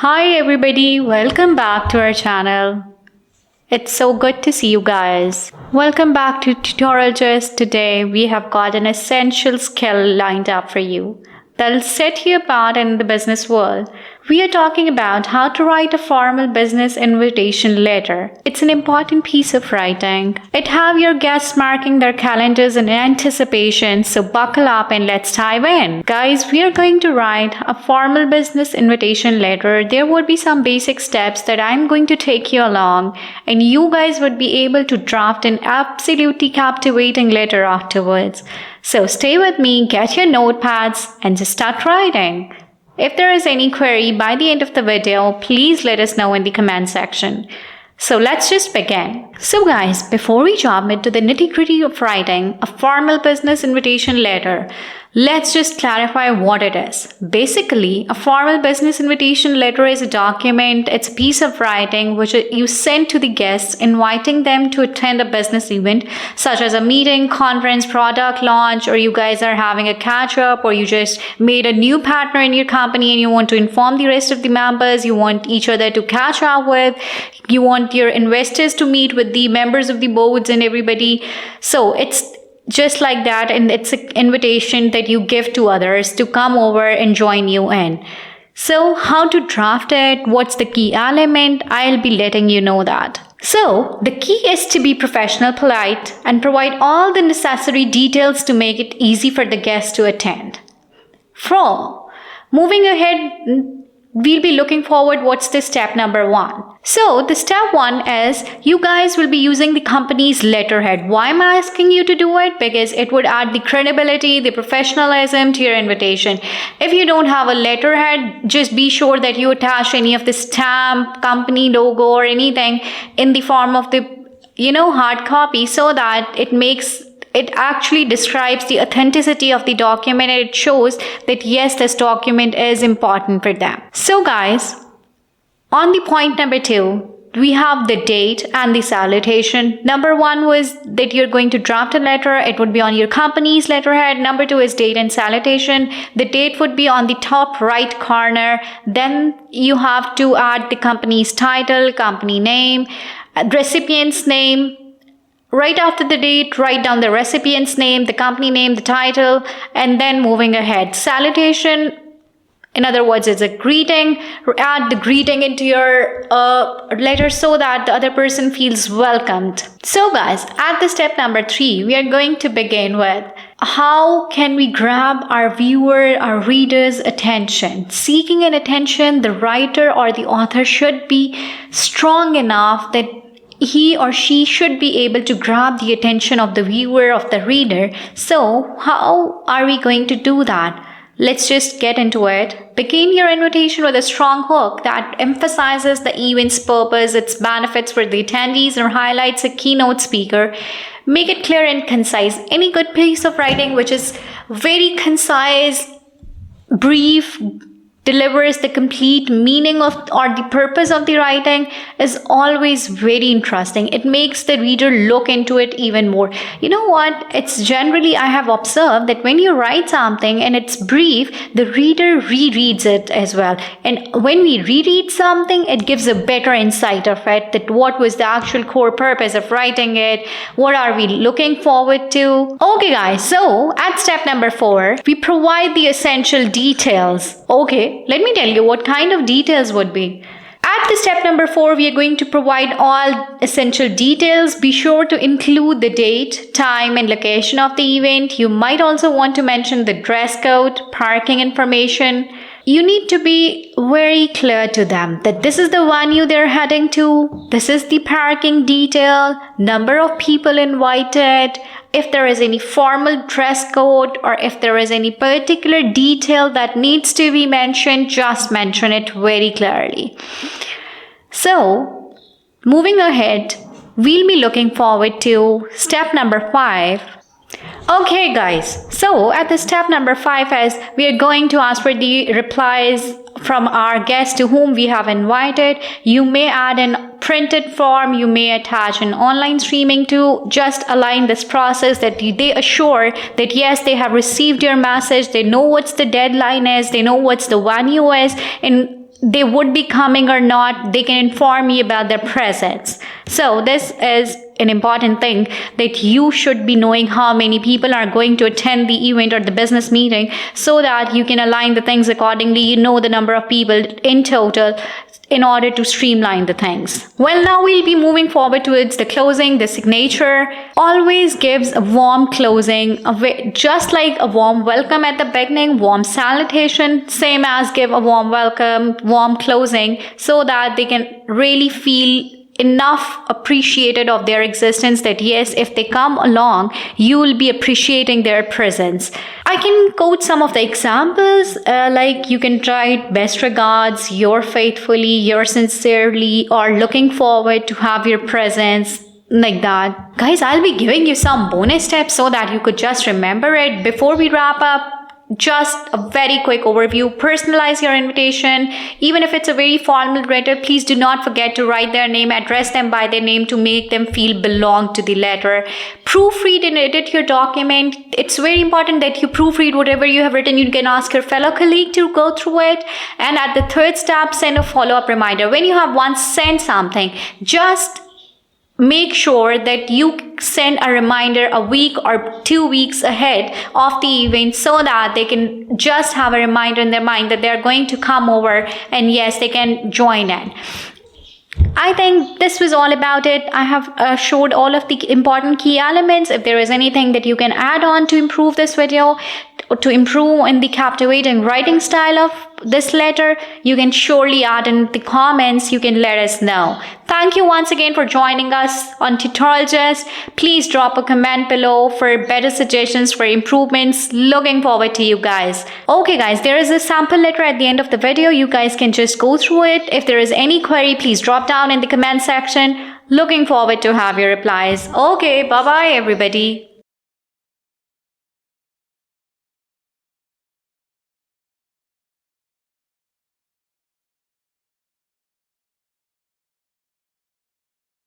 Hi everybody, welcome back to our channel. It's so good to see you guys. Welcome back to Tutorial Gist. Today we have got an essential skill lined up for you that'll set you apart in the business world. We are talking about how to write a formal business invitation letter. It's an important piece of writing. It have your guests marking their calendars in anticipation, so buckle up and let's dive in. Guys, we are going to write a formal business invitation letter. There would be some basic steps that I'm going to take you along, and you guys would be able to draft an absolutely captivating letter afterwards. So stay with me, get your notepads, and just start writing. If there is any query by the end of the video, please let us know in the comment section. So let's just begin. So guys, before we jump into the nitty-gritty of writing a formal business invitation letter, let's just clarify what it is. Basically, a formal business invitation letter is a document, it's a piece of writing which you send to the guests inviting them to attend a business event such as a meeting, conference, product launch, or you guys are having a catch-up, or you just made a new partner in your company and you want to inform the rest of the members, you want each other to catch up with, you want your investors to meet with the members of the boards and everybody. So it's just like that, and it's an invitation that you give to others to come over and join you in. So how to draft it, what's the key element, I'll be letting you know that. So the key is to be professional, polite, and provide all the necessary details to make it easy for the guests to attend. Moving ahead, we'll be looking forward what's the step number 1. So the step 1 is you guys will be using the company's letterhead. Why am I asking you to do it? Because it would add the credibility, the professionalism to your invitation. If you don't have a letterhead, just be sure that you attach any of the stamp, company logo or anything in the form of the hard copy, so that it actually describes the authenticity of the document, and it shows that yes, this document is important for them. So guys, on the point number 2, we have the date and the salutation. Number 1 was that you're going to draft a letter. It would be on your company's letterhead. Number 2 is date and salutation. The date would be on the top right corner. Then you have to add the company's title, company name, recipient's name. Right after the date, write down the recipient's name, the company name, the title, and then moving ahead. Salutation, in other words, it's a greeting. Add the greeting into your letter so that the other person feels welcomed. So guys, at the step number 3, we are going to begin with how can we grab our viewer, our reader's attention. Seeking an attention, the writer or the author should be strong enough that he or she should be able to grab the attention of the viewer, of the reader. So how are we going to do that? Let's just get into it. Begin your invitation with a strong hook that emphasizes the event's purpose, its benefits for the attendees, or highlights a keynote speaker. Make it clear and concise. Any good piece of writing which is very concise, brief, delivers the complete meaning of or the purpose of the writing is always very interesting. It makes the reader look into it even more. You know what? It's generally, I have observed that when you write something and it's brief, the reader rereads it as well. And when we reread something, it gives a better insight of it, that what was the actual core purpose of writing it, what are we looking forward to. Okay guys, so at step number 4, we provide the essential details. Okay, let me tell you what kind of details would be. At the step number 4, we are going to provide all essential details. Be sure to include the date, time, and location of the event. You might also want to mention the dress code, parking information. You need to be very clear to them that this is the venue they're heading to, this is the parking detail, number of people invited. If there is any formal dress code or if there is any particular detail that needs to be mentioned, just mention it very clearly. So, moving ahead, we'll be looking forward to step number 5. Okay guys, so at the step number 5 is we are going to ask for the replies from our guests to whom we have invited. You may add an printed form, you may attach an online streaming to just align this process, that they assure that yes, they have received your message, they know what's the deadline is, they know what's the venue is, and they would be coming or not, they can inform you about their presence. So this is an important thing, that you should be knowing how many people are going to attend the event or the business meeting, so that you can align the things accordingly. You know the number of people in total in order to streamline the things. Well, now we'll be moving forward towards the closing. The signature always gives a warm closing, just like a warm welcome at the beginning, warm salutation, same as give a warm welcome, warm closing, so that they can really feel enough appreciated of their existence, that yes, if they come along, you will be appreciating their presence. I can quote some of the examples, like you can write best regards, your faithfully, your sincerely, or looking forward to have your presence, like that. Guys, I'll be giving you some bonus tips so that you could just remember it. Before we wrap up, just a very quick overview. Personalize your invitation. Even if it's a very formal letter, please do not forget to write their name, address them by their name to make them feel belong to the letter. Proofread and edit your document. It's very important that you proofread whatever you have written. You can ask your fellow colleague to go through it. And at the third step, send a follow-up reminder. When you have once sent something, just make sure that you send a reminder a week or 2 weeks ahead of the event, so that they can just have a reminder in their mind that they're going to come over, and yes, they can join in. I think this was all about it. I have showed all of the important key elements. If there is anything that you can add on to improve this video, to improve in the captivating writing style of this letter, you can surely add in the comments. You can let us know. Thank you once again for joining us on Tutorialist. Please drop a comment below for better suggestions for improvements. Looking forward to you guys. Okay guys, there is a sample letter at the end of the video. You guys can just go through it. If there is any query, please drop down in the comment section. Looking forward to have your replies. Okay, bye bye everybody.